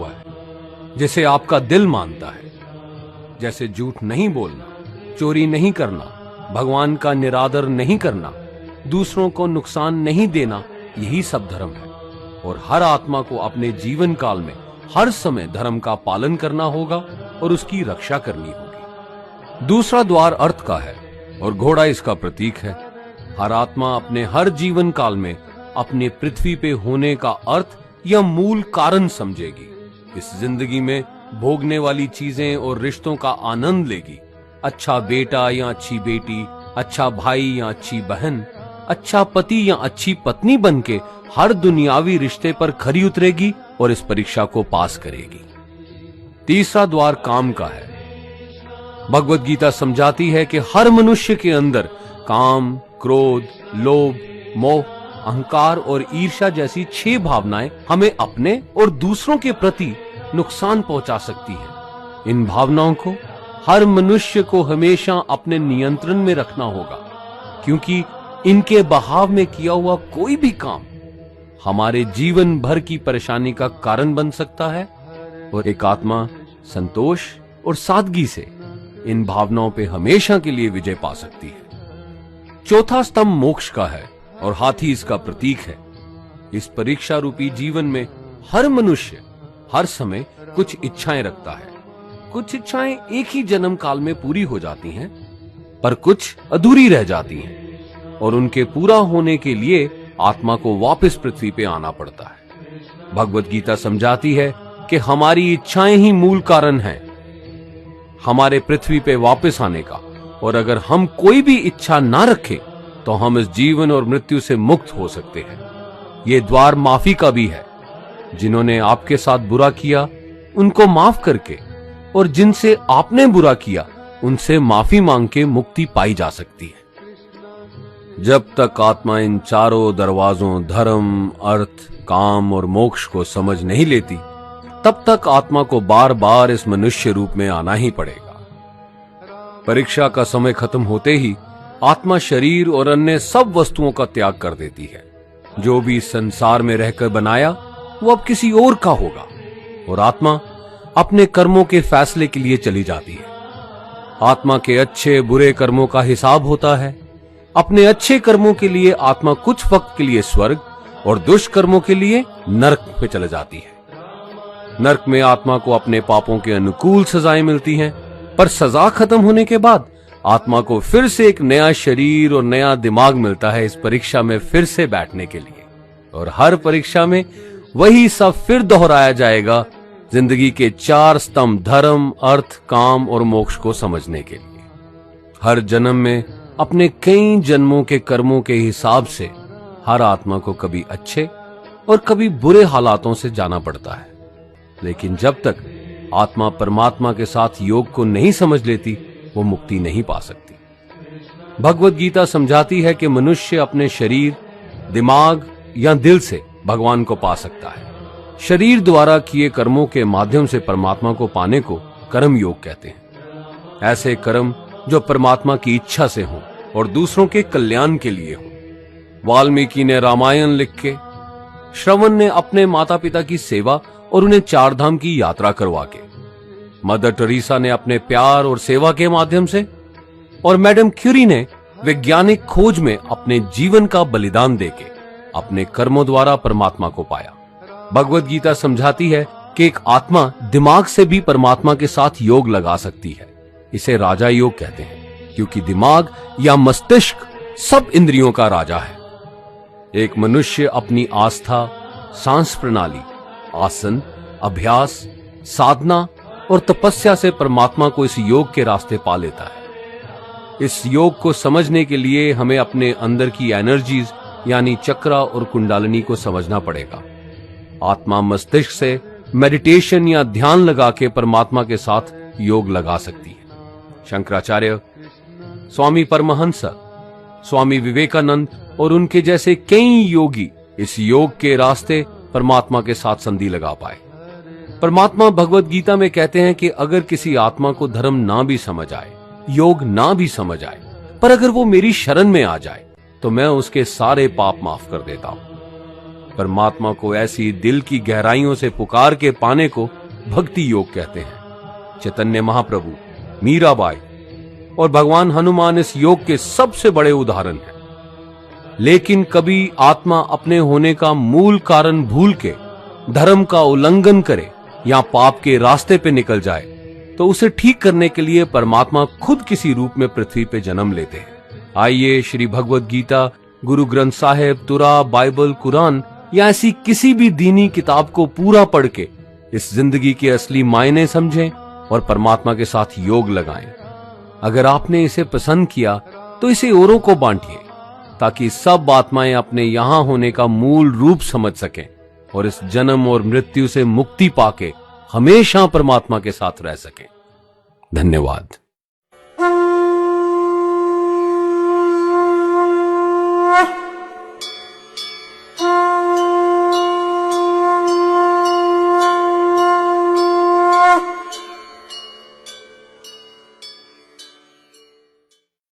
हुआ है जिसे आपका दिल मानता है, जैसे झूठ नहीं बोलना, चोरी नहीं करना, भगवान का निरादर नहीं करना, दूसरों को नुकसान नहीं देना, यही सब धर्म है। और हर आत्मा को अपने जीवन काल में हर समय धर्म का पालन करना होगा और उसकी रक्षा करनी होगी। दूसरा द्वार अर्थ का है और घोड़ा इसका प्रतीक है। हर आत्मा अपने हर जीवन काल में अपने पृथ्वी पे होने का अर्थ या मूल कारण समझेगी। इस जिंदगी में भोगने वाली चीजें और रिश्तों का आनंद लेगी। अच्छा बेटा या अच्छी बेटी, अच्छा भाई या अच्छी बहन, अच्छा पति या अच्छी पत्नी बनके हर दुनियावी रिश्ते पर खरी उतरेगी और इस परीक्षा को पास करेगी। तीसरा द्वार काम का है। भगवत गीता समझाती है कि हर मनुष्य के अंदर काम, क्रोध, लोभ, मोह, अहंकार और ईर्ष्या जैसी 6 भावनाएं हमें अपने और दूसरों के प्रति नुकसान पहुंचा सकती हैं। इन भावनाओं को हर मनुष्य को हमेशा अपने नियंत्रण में रखना होगा, क्योंकि इनके बहाव में किया हुआ कोई भी काम हमारे जीवन भर की परेशानी का कारण बन सकता है। और एक आत्मा संतोष और सादगी से इन भावनाओं पे हमेशा के लिए विजय पा सकती है। चौथा स्तंभ मोक्ष का है और हाथी इसका प्रतीक है। इस परीक्षा रूपी जीवन में हर मनुष्य हर समय कुछ इच्छाएं रखता है। कुछ इच्छाएं एक ही जन्म काल में पूरी हो जाती हैं, पर कुछ अधूरी रह जाती हैं और उनके पूरा होने के लिए आत्मा को वापस पृथ्वी पे आना पड़ता है। भगवत गीता समझाती है कि हमारी इच्छाएं ही मूल कारण हैं हमारे पृथ्वी पे वापस आने का, और अगर हम कोई भी इच्छा ना रखें तो हम इस जीवन और मृत्यु से मुक्त हो सकते हैं। ये द्वार माफी का भी है। जिन्होंने आपके साथ बुरा किया उनको माफ करके और जिनसे आपने बुरा किया उनसे माफी मांग के मुक्ति पाई जा सकती है। जब तक आत्मा इन चारों दरवाजों धर्म, अर्थ, काम और मोक्ष को समझ नहीं लेती, तब तक आत्मा को बार बार इस मनुष्य रूप में आना ही पड़ेगा। परीक्षा का समय खत्म होते ही आत्मा शरीर और अन्य सब वस्तुओं का त्याग कर देती है। जो भी संसार में रहकर बनाया वो अब किसी और का होगा और आत्मा अपने कर्मों के फैसले के लिए चली जाती है। आत्मा के अच्छे बुरे कर्मों का हिसाब होता है। अपने अच्छे कर्मों के लिए आत्मा कुछ वक्त के लिए स्वर्ग और दुष्कर्मों के लिए नरक में चले जाती है। नरक में आत्मा को अपने पापों के अनुकूल सजाएं मिलती हैं, पर सजा खत्म होने के बाद आत्मा को फिर से एक नया शरीर और नया दिमाग मिलता है इस परीक्षा में फिर से बैठने के लिए। और हर परीक्षा में वही सब फिर दोहराया जाएगा, जिंदगी के 4 स्तंभ धर्म, अर्थ, काम और मोक्ष को समझने के लिए। हर जन्म में अपने कई जन्मों के कर्मों के हिसाब से हर आत्मा को कभी अच्छे और कभी बुरे हालातों से जाना पड़ता है। लेकिन जब तक आत्मा परमात्मा के साथ योग को नहीं समझ लेती, वो मुक्ति नहीं पा सकती। भगवत गीता समझाती है कि मनुष्य अपने शरीर, दिमाग या दिल से भगवान को पा सकता है। शरीर द्वारा किए कर्मों के माध्यम से परमात्मा को पाने को कर्म योग कहते हैं। ऐसे कर्म जो परमात्मा की इच्छा से हों और दूसरों के कल्याण के लिए हों। वाल्मीकि ने रामायण लिख के, श्रवण ने अपने माता पिता की सेवा और उन्हें 4 धाम की यात्रा करवा के, मदर टेरेसा ने अपने प्यार और सेवा के माध्यम से, और मैडम क्यूरी ने वैज्ञानिक खोज में अपने जीवन का बलिदान देके अपने कर्मों द्वारा परमात्मा को पाया। भगवत गीता समझाती है कि एक आत्मा दिमाग से भी परमात्मा के साथ योग लगा सकती है। इसे राजा योग कहते हैं, क्योंकि दिमाग या मस्तिष्क सब इंद्रियों का राजा है। एक मनुष्य अपनी आस्था, सांस प्रणाली, आसन, अभ्यास, साधना और तपस्या से परमात्मा को इस योग के रास्ते पा लेता है। इस योग को समझने के लिए हमें अपने अंदर की एनर्जीज यानी चक्रा और कुंडलिनी को समझना पड़ेगा। आत्मा मस्तिष्क से मेडिटेशन या ध्यान लगा के परमात्मा के साथ योग लगा सकती है। शंकराचार्य, स्वामी परमहंस, स्वामी विवेकानंद और उनके जैसे कई योगी इस योग के रास्ते परमात्मा के साथ संधि लगा पाए। परमात्मा भगवत गीता में कहते हैं कि अगर किसी आत्मा को धर्म ना भी समझ आए, योग ना भी समझ आए, पर अगर वो मेरी शरण में आ जाए तो मैं उसके सारे पाप माफ कर देता हूं। परमात्मा को ऐसी दिल की गहराइयों से पुकार के पाने को भक्ति योग कहते हैं। चैतन्य महाप्रभु, मीराबाई और भगवान हनुमान इस योग के सबसे बड़े उदाहरण हैं। लेकिन कभी आत्मा अपने होने का मूल कारण भूल के धर्म का उल्लंघन करे या पाप के रास्ते पे निकल जाए तो उसे ठीक करने के लिए परमात्मा खुद किसी रूप में पृथ्वी पे जन्म लेते हैं। आइए श्री भगवद गीता, गुरु ग्रंथ साहिब, तुरा, बाइबल, कुरान या ऐसी किसी भी दीनी किताब को पूरा पढ़ के इस जिंदगी के असली मायने समझें और परमात्मा के साथ योग लगाएं। अगर आपने इसे पसंद किया तो इसे औरों को बांटिए ताकि सब आत्माएं अपने यहां होने का मूल रूप समझ सकें और इस जन्म और मृत्यु से मुक्ति पाके हमेशा परमात्मा के साथ रह सकें। धन्यवाद।